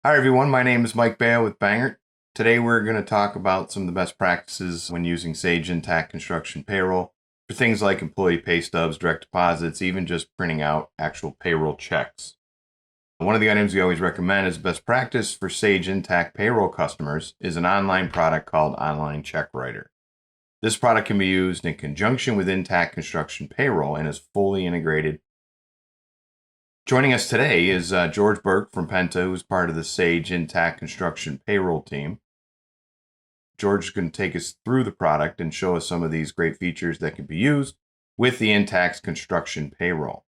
Hi, everyone. My name is Mike Bale with Banger. Today, we're going to talk about some of the best practices when using Sage Intacct Construction Payroll for things like employee pay stubs, direct deposits, even just printing out actual payroll checks. One of the items we always recommend as best practice for Sage Intacct Payroll customers is an online product called Online Check Writer. This product can be used in conjunction with Intacct Construction Payroll and is fully integrated. Joining us today is George Burke from Penta, who's part of the Sage Intacct Construction Payroll team. George is going to take us through the product and show us some of these great features that can be used with the Intacct Construction Payroll.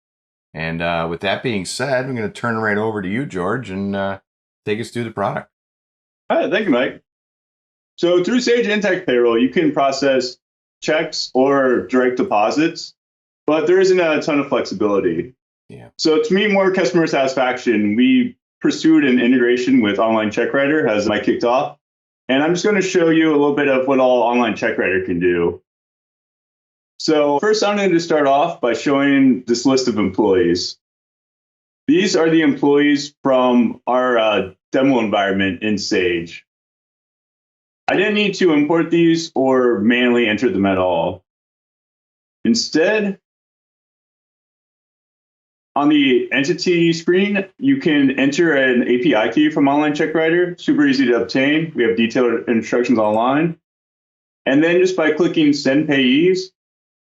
And with that being said, I'm going to turn it right over to you, George, and take us through the product. All right, thank you, Mike. So through Sage Intacct Payroll, you can process checks or direct deposits, but there isn't a ton of flexibility. Yeah. So to meet more customer satisfaction, we pursued an integration with Online Check Writer as Mike kicked off. And I'm just going to show you a little bit of what all Online Check Writer can do. So first, I'm going to start off by showing this list of employees. These are the employees from our demo environment in Sage. I didn't need to import these or manually enter them at all. Instead, on the entity screen, you can enter an API key from Online Check Writer. Super easy to obtain. We have detailed instructions online. And then just by clicking Send Payees,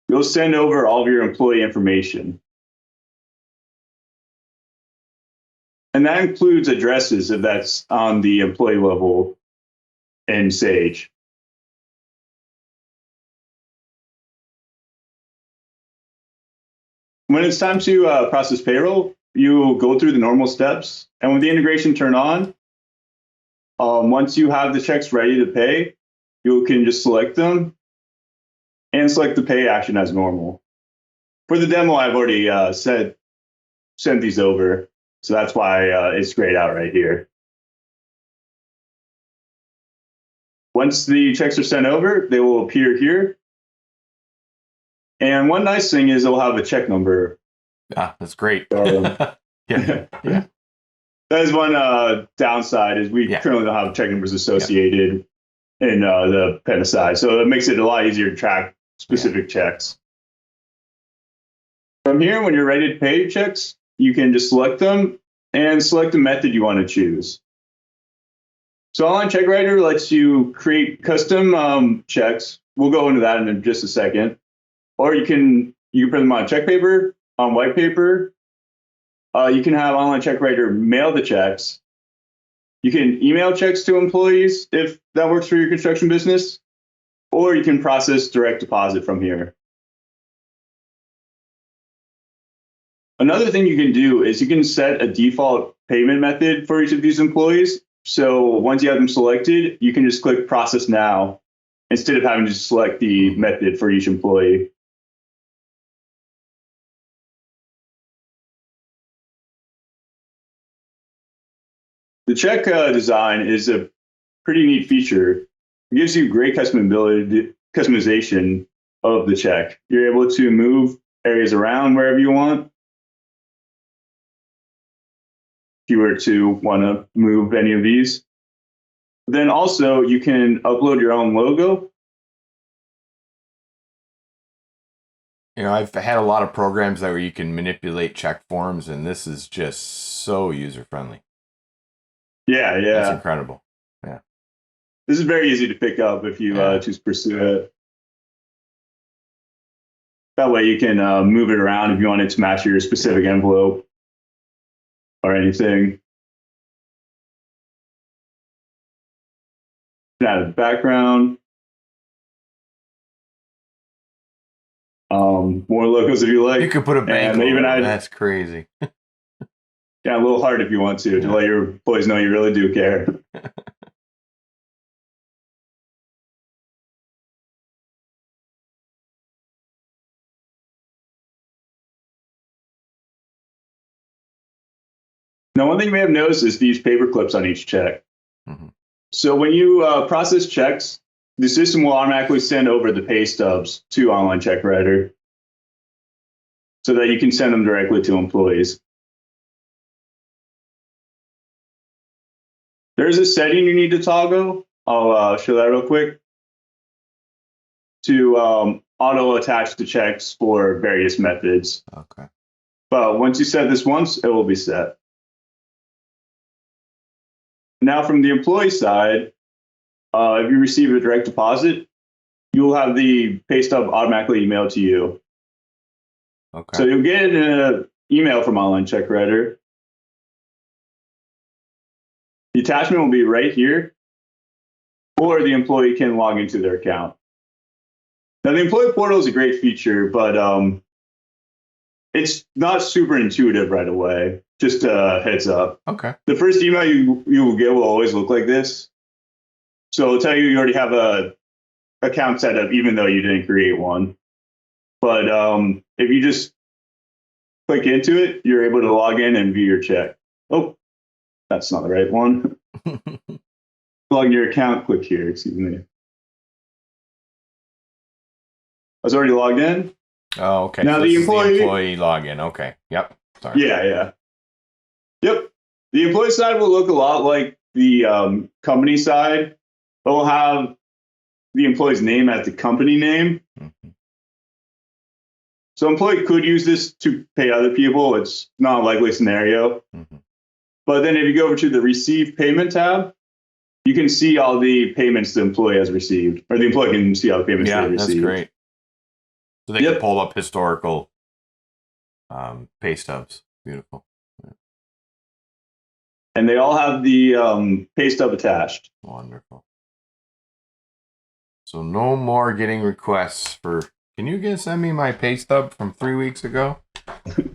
you'll send over all of your employee information. And that includes addresses if that's on the employee level in Sage. When it's time to process payroll, you go through the normal steps. And with the integration turned on, once you have the checks ready to pay, you can just select them and select the pay action as normal. For the demo, I've already sent these over. So that's why it's grayed out right here. Once the checks are sent over, they will appear here. And one nice thing is it'll have a check number. That's great. Yeah. That is one downside is we currently don't have check numbers associated in the Penta side. So it makes it a lot easier to track specific checks. From here, when you're ready to pay your checks, you can just select them and select the method you want to choose. So Online Check Writer lets you create custom checks. We'll go into that in just a second. Or you can print them on check paper, on white paper. You can have Online Check Writer mail the checks. You can email checks to employees if that works for your construction business. Or you can process direct deposit from here. Another thing you can do is you can set a default payment method for each of these employees. So once you have them selected, you can just click Process Now instead of having to select the method for each employee. The check design is a pretty neat feature. It gives you great customization of the check. You're able to move areas around wherever you want. If you were to want to move any of these. Then also you can upload your own logo. I've had a lot of programs where you can manipulate check forms, and this is just so user-friendly. Yeah. That's incredible. Yeah. This is very easy to pick up if you choose to pursue it. That way you can move it around if you want it to match your specific envelope or anything. Add a background. More logos if you like. You could put a bank logo. That's crazy. Yeah, a little hard if you want to let your employees know you really do care. Now, one thing you may have noticed is these paper clips on each check. Mm-hmm. So when you process checks, the system will automatically send over the pay stubs to Online Check Writer so that you can send them directly to employees. There's a setting you need to toggle. I'll show that real quick to auto attach the checks for various methods. Okay. But once you set this once, it will be set. Now, from the employee side, if you receive a direct deposit, you will have the pay stub automatically emailed to you. Okay. So you'll get an email from Online Check Writer. The attachment will be right here, or the employee can log into their account. Now, the employee portal is a great feature, but it's not super intuitive right away. Just a heads up. Okay. The first email you will get will always look like this. So it'll tell you already have a account set up, even though you didn't create one. But if you just click into it, you're able to log in and view your check. Oh, that's not the right one. Log your account, click here, excuse me. I was already logged in. Oh, okay. Now so the this is employee login. Okay. Yep. Sorry. Yeah. Yep. The employee side will look a lot like the company side, but we'll have the employee's name as the company name. Mm-hmm. So employee could use this to pay other people. It's not a likely scenario. Mm-hmm. But then if you go over to the receive payment tab, you can see all the payments the employee has received, or the employee can see all the payments they received. That's great. So they can pull up historical pay stubs. Beautiful. Yeah. And they all have the pay stub attached. Wonderful. So no more getting requests for, can you send me my pay stub from 3 weeks ago?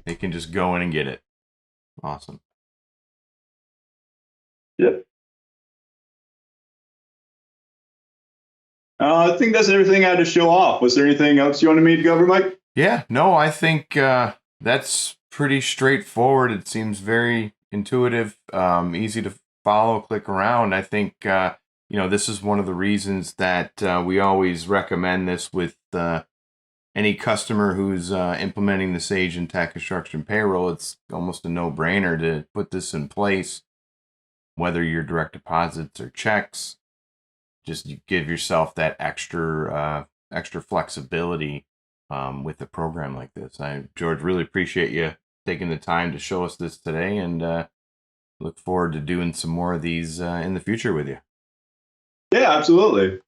They can just go in and get it. Awesome. Yep. I think that's everything I had to show off. Was there anything else you wanted me to cover, Mike? Yeah, no, I think that's pretty straightforward. It seems very intuitive, easy to follow, click around. I think, this is one of the reasons that we always recommend this with any customer who's implementing the Sage Intacct Construction Payroll. It's almost a no-brainer to put this in place, whether you're direct deposits or checks. Just you give yourself that extra flexibility with a program like this. George, really appreciate you taking the time to show us this today, and look forward to doing some more of these in the future with you. Yeah, absolutely.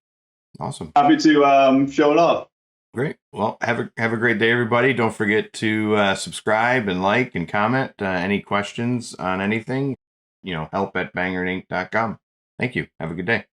Awesome. Happy to show it off. Great. Well, have a great day, everybody. Don't forget to subscribe and like and comment. Any questions on anything, help@bangerinc.com. Thank you. Have a good day.